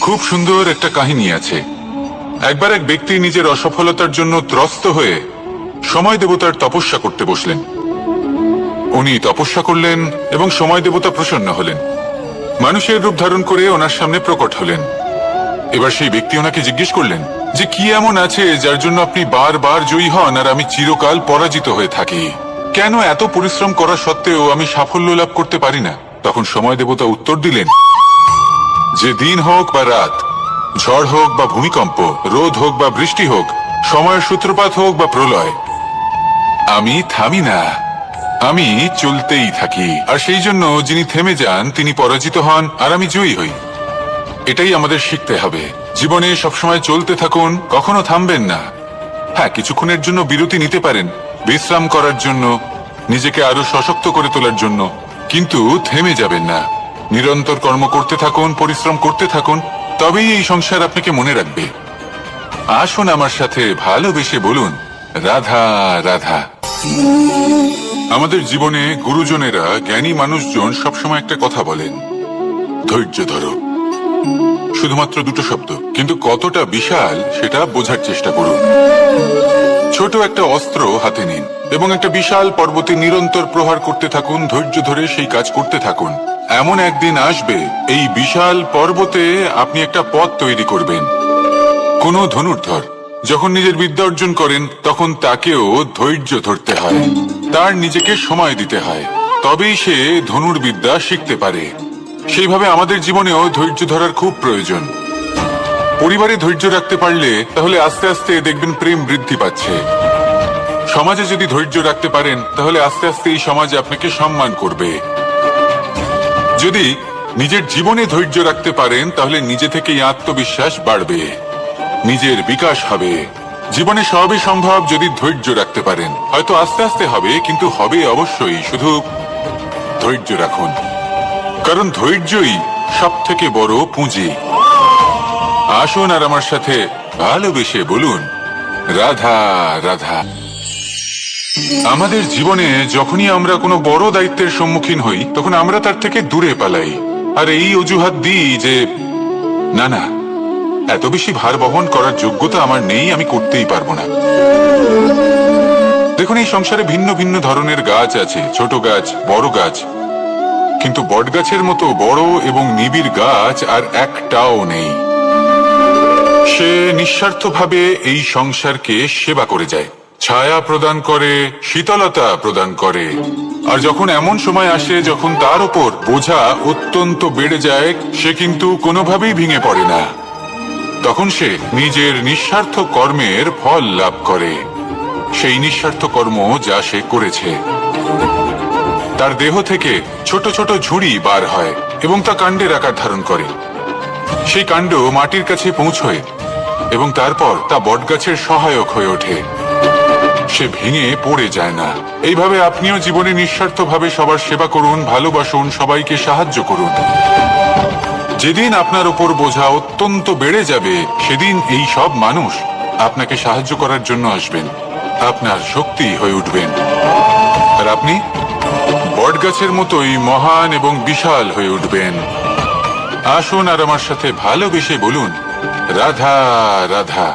খুব সুন্দর একটা কাহিনী আছে। একবার এক ব্যক্তি নিজের অসফলতার জন্য ত্রস্ত হয়ে সময় দেবতার তপস্যা করতে বসলেন। উনি তপস্যা করলেন এবং সময় দেবতা প্রসন্ন হলেন, মানুষের রূপ ধারণ করে ওনার সামনে প্রকট হলেন। এবার সেই ব্যক্তি ওনাকে জিজ্ঞেস করলেন যে কি এমন আছে যার জন্য আপনি বারবার জয়ী হন আর আমি চিরকাল পরাজিত হয়ে থাকি? কেন এত পরিশ্রম করা সত্ত্বেও আমি সাফল্য লাভ করতে পারি না? তখন সময় দেবতা উত্তর দিলেন যে দিন হোক বা রাত, ঝড় হোক বা ভূমিকম্প, রোদ হোক বা বৃষ্টি হোক, সময়ের সূত্রপাত হোক বা প্রলয়, আমি থামি না, আমি চলতেই থাকি। আর সেই জন্য যিনি থেমে যান তিনি পরাজিত হন আর আমি জয়ী হই। এটাই আমাদের শিখতে হবে। জীবনে সবসময় চলতে থাকুন, কখনো থামবেন না। হ্যাঁ, কিছুক্ষণের জন্য বিরতি নিতে পারেন, বিশ্রাম করার জন্য, নিজেকে আরো সশক্ত করে তোলার জন্য, কিন্তু থেমে যাবেন না। নিরন্তর কর্ম করতে থাকুন, পরিশ্রম করতে থাকুন, তবেই এই সংসার আপনাকে মনে রাখবে। আসুন আমার সাথে ভালোবেসে বলুন রাধা রাধা। আমাদের জীবনে গুরুজনেরা, জ্ঞানী মানুষজন সবসময় একটা কথা বলেন, ধৈর্য ধরো। শুধুমাত্র দুটো শব্দ, কিন্তু কতটা বিশাল সেটা বোঝার চেষ্টা করুন। ছোট একটা অস্ত্র হাতে নিন এবং একটা বিশাল পর্বতে নিরন্তর প্রহার করতে থাকুন, ধৈর্য ধরে সেই কাজ করতে থাকুন। এমন একদিন আসবে এই বিশাল পর্বতে আপনি একটা পথ তৈরি করবেন। কোনো ধনুর্ধর যখন নিজের বিদ্যা অর্জন করেন তখন তাকেও ধৈর্য ধরতে হয়, তার নিজেকে সময় দিতে হয়, তবেই সে ধনুর্বিদ্যা শিখতে পারে। সেইভাবে আমাদের জীবনেও ধৈর্য ধরার খুব প্রয়োজন। পরিবারে ধৈর্য রাখতে পারলে তাহলে আস্তে আস্তে দেখবেন প্রেম বৃদ্ধি পাচ্ছে। সমাজে যদি ধৈর্য রাখতে পারেন তাহলে আস্তে আস্তে এই সমাজ আপনাকে সম্মান করবে। যদি নিজের জীবনে ধৈর্য রাখতে পারেন তাহলে নিজে থেকেই আত্মবিশ্বাস বাড়বে, নিজের বিকাশ হবে। জীবনে সবই সম্ভব যদি ধৈর্য রাখতে পারেন। হয়তো আস্তে আস্তে হবে, কিন্তু হবে অবশ্যই। শুধু ধৈর্য রাখুন, কারণ ধৈর্যই সব থেকে বড় পুঁজি। আসুন আর আমার সাথে ভালোবেসে বলুন রাধা রাধা। আমাদের জীবনে যখনই আমরা কোনো বড় দায়িত্বের সম্মুখীন হই তখন আমরা তার থেকে দূরে পালাই আর এই অজুহাত দিই যে না না, এত বেশি ভার বহন করার যোগ্যতা আমার নেই, আমি করতেই পারবো না। দেখুন, এই সংসারে ভিন্ন ভিন্ন ধরনের গাছ আছে, ছোট গাছ, বড় গাছ, কিন্তু বট গাছের মতো বড় এবং নিবিড় গাছ আর একটাও নেই। সে নিঃস্বার্থভাবে এই সংসারকে সেবা করে যায়, ছায়া প্রদান করে, শীতলতা প্রদান করে। আর যখন এমন সময় আসে যখন তার উপর বোঝা অত্যন্ত বেড়ে যায়, সে কিন্তু কোনোভাবেই ভেঙে পড়ে না। তখন সে নিজের নিঃস্বার্থ কর্মের ফল লাভ করে, সেই নিঃস্বার্থ কর্ম যা সে করেছে। তার দেহ থেকে ছোট ছোট ঝুড়ি বার হয় এবং তা কাণ্ডের আকার ধারণ করে। সেই কাণ্ড মাটির কাছে পৌঁছয় এবং তারপর তা বটগাছের সহায়ক হয়ে ওঠে। সে ভেঙে পড়ে যায় না। এইভাবে আপনিও জীবনে নিঃস্বার্থভাবে সবার সেবা করুন, ভালোবাসুন, সবাইকে সাহায্য করুন। যেদিন আপনার উপর বোঝা অত্যন্ত বেড়ে যাবে সেদিন এই সব মানুষ আপনাকে সাহায্য করার জন্য আসবেন, আপনার শক্তি হয়ে উঠবেন, আর আপনি বটগাছের মতোই মহান এবং বিশাল হয়ে উঠবেন। আসুন আর আমার সাথে ভালোবেসে বলুন রাধা রাধা।